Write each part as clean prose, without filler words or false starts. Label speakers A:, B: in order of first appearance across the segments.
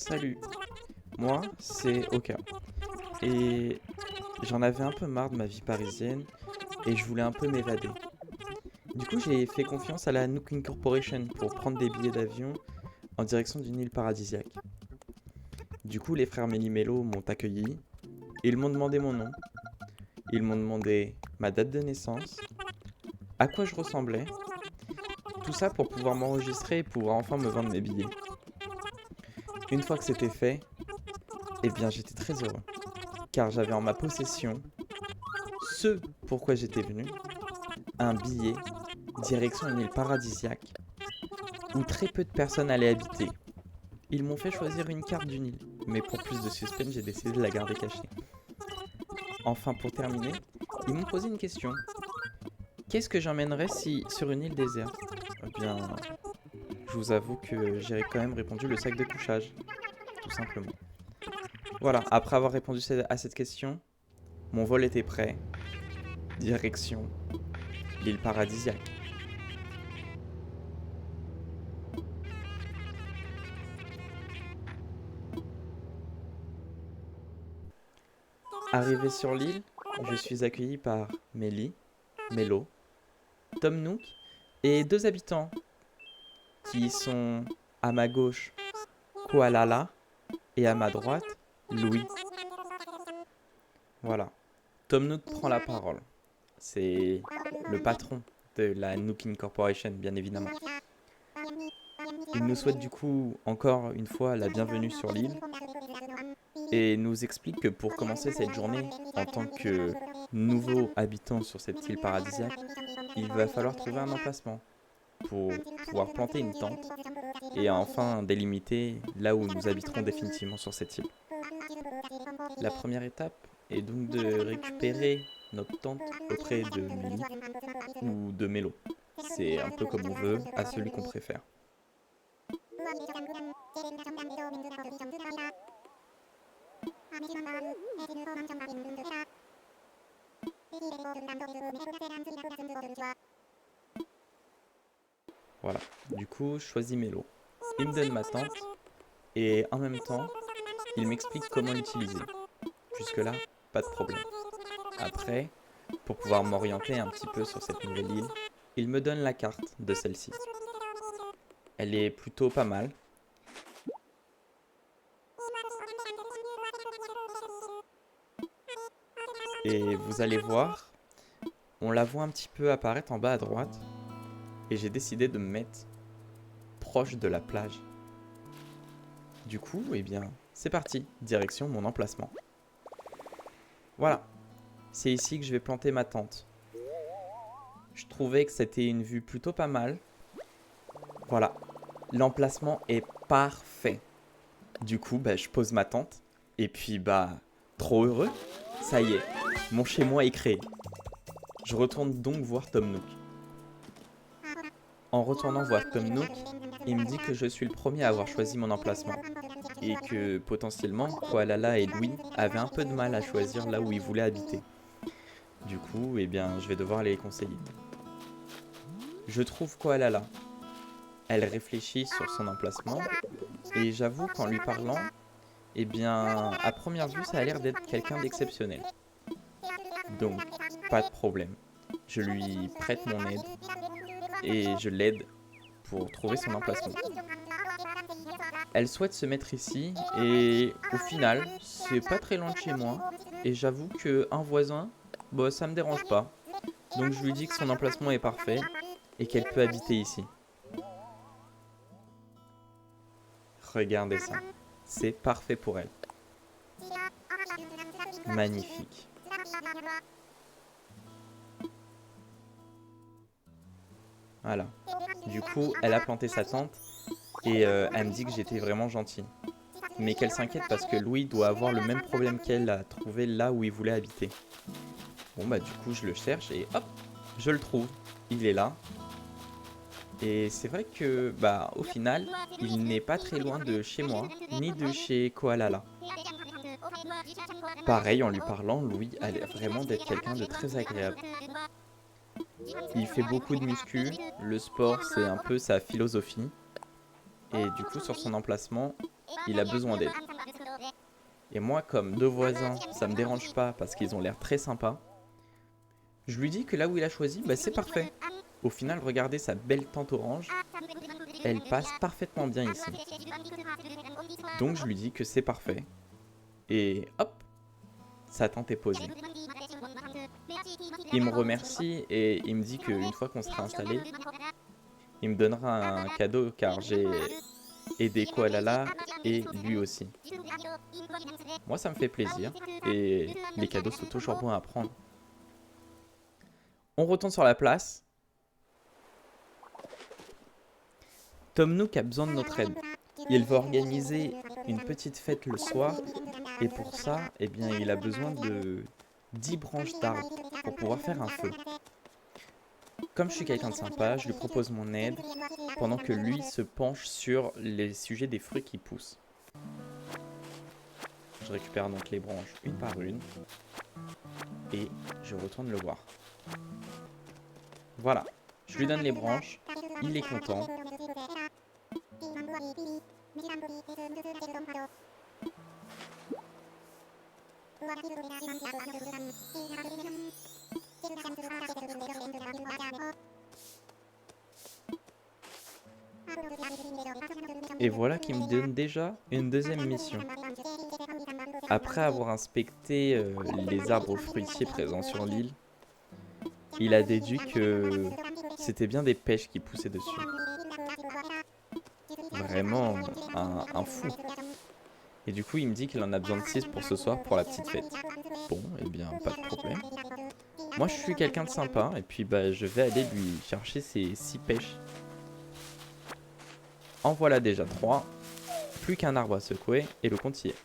A: Salut, moi c'est Oka et j'en avais un peu marre de ma vie parisienne et je voulais un peu m'évader. Du coup j'ai fait confiance à la Nooking Corporation pour prendre des billets d'avion en direction d'une île paradisiaque. Du coup les frères Méli-Mélo m'ont accueilli et ils m'ont demandé mon nom, ils m'ont demandé ma date de naissance, à quoi je ressemblais, tout ça pour pouvoir m'enregistrer et pouvoir enfin me vendre mes billets. Une fois que c'était fait, eh bien j'étais très heureux car j'avais en ma possession ce pourquoi j'étais venu, un billet direction une île paradisiaque où très peu de personnes allaient habiter. Ils m'ont fait choisir une carte d'une île, mais pour plus de suspense, j'ai décidé de la garder cachée. Enfin, pour terminer, ils m'ont posé une question. Qu'est-ce que j'emmènerais si sur une île déserte? Eh bien, je vous avoue que j'ai quand même répondu le sac de couchage, tout simplement. Voilà, après avoir répondu à cette question, mon vol était prêt. Direction l'île paradisiaque. Arrivé sur l'île, je suis accueilli par Méli, Mélo, Tom Nook et deux habitants qui sont à ma gauche Koalala et à ma droite Louis. Voilà. Tom Nook prend la parole. C'est le patron de la Nookin Corporation, bien évidemment. Il nous souhaite du coup encore une fois la bienvenue sur l'île et nous explique que pour commencer cette journée en tant que nouveau habitant sur cette île paradisiaque, il va falloir trouver un emplacement pour pouvoir planter une tente et enfin délimiter là où nous habiterons définitivement sur cette île. La première étape est donc de récupérer notre tente auprès de Mélie ou de Mélo. C'est un peu comme on veut, à celui qu'on préfère. Voilà, du coup, je choisis Mélo. Il me donne ma tente et en même temps, il m'explique comment l'utiliser. Jusque-là, pas de problème. Après, pour pouvoir m'orienter un petit peu sur cette nouvelle île, il me donne la carte de celle-ci. Elle est plutôt pas mal. Et vous allez voir, on la voit un petit peu apparaître en bas à droite. Et j'ai décidé de me mettre proche de la plage. Du coup, eh bien, c'est parti, direction mon emplacement. Voilà, c'est ici que je vais planter ma tente. Je trouvais que c'était une vue plutôt pas mal. Voilà, l'emplacement est parfait. Du coup, je pose ma tente. Et puis, trop heureux. Ça y est, mon chez-moi est créé. Je retourne donc voir Tom Nook. En retournant voir Tom Nook, il me dit que je suis le premier à avoir choisi mon emplacement. Et que potentiellement, Koalala et Louis avaient un peu de mal à choisir là où ils voulaient habiter. Du coup, eh bien, je vais devoir les conseiller. Je trouve Koalala. Elle réfléchit sur son emplacement. Et j'avoue qu'en lui parlant, eh bien, à première vue, ça a l'air d'être quelqu'un d'exceptionnel. Donc, pas de problème. Je lui prête mon aide et je l'aide pour trouver son emplacement. Elle souhaite se mettre ici et au final, c'est pas très loin de chez moi et j'avoue qu'un voisin, ça me dérange pas. Donc je lui dis que son emplacement est parfait et qu'elle peut habiter ici. Regardez ça, c'est parfait pour elle. Magnifique. Voilà. Du coup, elle a planté sa tente et elle me dit que j'étais vraiment gentil. Mais qu'elle s'inquiète parce que Louis doit avoir le même problème qu'elle à trouver là où il voulait habiter. Bon du coup je le cherche et hop, je le trouve. Il est là. Et c'est vrai que au final, il n'est pas très loin de chez moi, ni de chez Koalala. Pareil, en lui parlant, Louis a l'air vraiment d'être quelqu'un de très agréable. Il fait beaucoup de muscu, le sport c'est un peu sa philosophie. Et du coup sur son emplacement, il a besoin d'aide. Et moi, comme deux voisins, ça me dérange pas parce qu'ils ont l'air très sympas, je lui dis que là où il a choisi, bah, c'est parfait. Au final, regardez sa belle tente orange, elle passe parfaitement bien ici. Donc je lui dis que c'est parfait. Et hop, sa tente est posée. Il me remercie et il me dit qu'une fois qu'on sera installé, il me donnera un cadeau car j'ai aidé Koalala et lui aussi. Moi, ça me fait plaisir et les cadeaux sont toujours bons à prendre. On retourne sur la place. Tom Nook a besoin de notre aide. Il va organiser une petite fête le soir et pour ça, eh bien, il a besoin de 10 branches d'arbres pour pouvoir faire un feu. Comme je suis quelqu'un de sympa, je lui propose mon aide pendant que lui se penche sur les sujets des fruits qui poussent. Je récupère donc les branches une par une et je retourne le voir. Voilà, je lui donne les branches, il est content. Et voilà qu'il me donne déjà une deuxième mission. Après avoir inspecté les arbres fruitiers présents sur l'île, il a déduit que c'était bien des pêches qui poussaient dessus. Vraiment un fou. Et du coup, il me dit qu'il en a besoin de 6 pour ce soir pour la petite fête. Bon, eh bien, pas de problème. Moi, je suis quelqu'un de sympa et puis bah, je vais aller lui chercher ses 6 pêches. En voilà déjà 3. Plus qu'un arbre à secouer et le compte y est.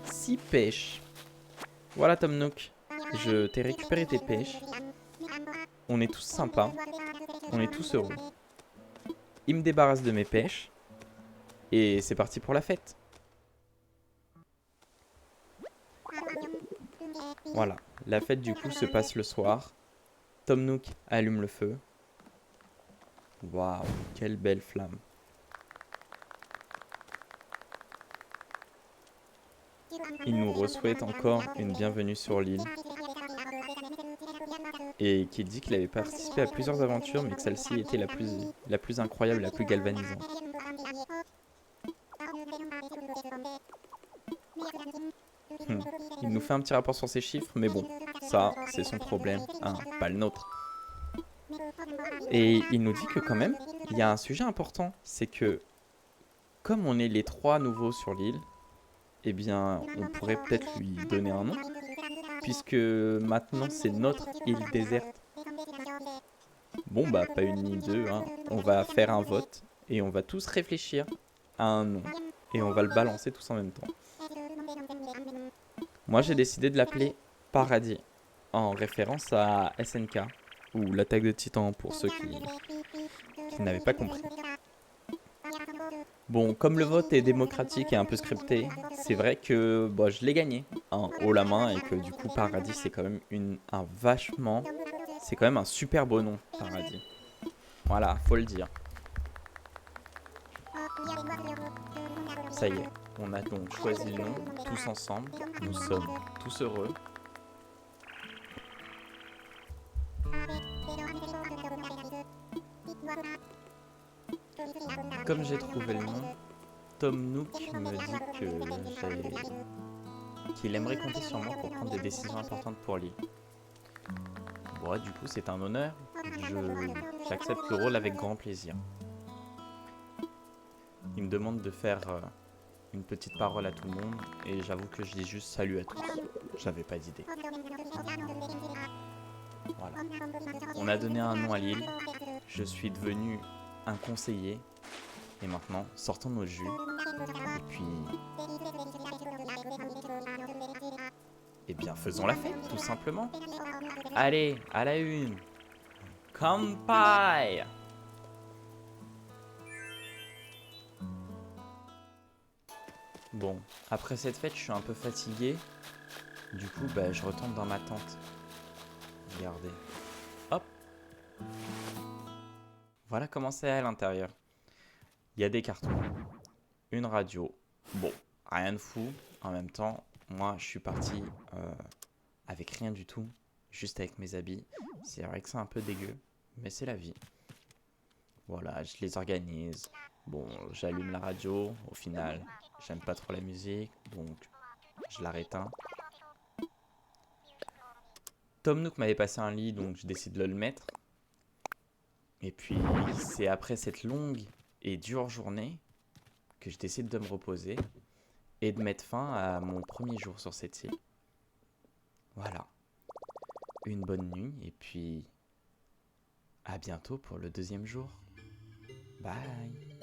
A: 6 pêches. Voilà Tom Nook, je t'ai récupéré tes pêches. On est tous sympas. On est tous heureux. Il me débarrasse de mes pêches. Et c'est parti pour la fête. Voilà, la fête du coup se passe le soir. Tom Nook allume le feu. Waouh, quelle belle flamme. Il nous re-souhaite encore une bienvenue sur l'île. Et qui dit qu'il avait participé à plusieurs aventures, mais que celle-ci était la plus incroyable, la plus galvanisante. Il nous fait un petit rapport sur ses chiffres, mais bon, ça, c'est son problème, hein, pas le nôtre. Et il nous dit que quand même, il y a un sujet important, c'est que comme on est les 3 nouveaux sur l'île, eh bien, on pourrait peut-être lui donner un nom, puisque maintenant c'est notre île déserte. Bon bah, pas une ni deux, hein. On va faire un vote, et on va tous réfléchir à un nom, et on va le balancer tous en même temps. Moi j'ai décidé de l'appeler Paradis, en référence à SNK, ou l'attaque de Titan pour ceux qui n'avaient pas compris. Bon, comme le vote est démocratique et un peu scripté, c'est vrai que bon, je l'ai gagné haut la main et que du coup Paradis c'est quand même c'est quand même un super beau nom, Paradis. Voilà, faut le dire. Ça y est, on a donc choisi le nom tous ensemble, nous sommes tous heureux. Comme j'ai trouvé le nom, Tom Nook me dit qu'il aimerait compter sur moi pour prendre des décisions importantes pour lui. Bon, du coup, c'est un honneur. J'accepte le rôle avec grand plaisir. Il me demande de faire une petite parole à tout le monde et j'avoue que je dis juste salut à tous. J'avais pas d'idée. Voilà. On a donné un nom à l'île. Je suis devenu un conseiller. Et maintenant, sortons notre jus. Et puis... Eh bien, faisons la fête, tout simplement. Allez, à la une. Kampai! Bon, après cette fête, je suis un peu fatigué. Du coup, bah, je retourne dans ma tente. Regardez. Hop! Voilà comment c'est à l'intérieur. Il y a des cartons, une radio, Bon, rien de fou. En même temps, moi, je suis parti avec rien du tout, juste avec mes habits. C'est vrai que c'est un peu dégueu, mais c'est la vie. Voilà, je les organise. Bon, j'allume la radio. Au final, j'aime pas trop la musique, donc je la réteins. Tom Nook m'avait passé un lit, donc je décide de le mettre. Et puis, c'est après cette longue et dure journée que je décide de me reposer et de mettre fin à mon premier jour sur cette île. Voilà, une bonne nuit et puis à bientôt pour le deuxième jour. Bye.